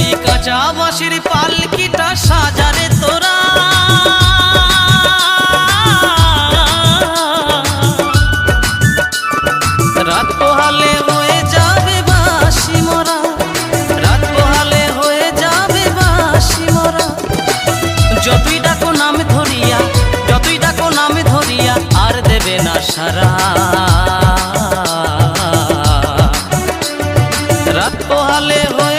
ওই কাঁচা বাঁশের পালকিটা সাজারে তোরা, রাত পোহালে হয়ে যাবে বাঁশি মরা, রাত পোহালে হয়ে যাবে বাঁশি মরা। যতই ডাকো নাম ধরিয়া, যতই ডাকো নাম ধরিয়া আর দেবে না সারা। রাত পোহালে হয়ে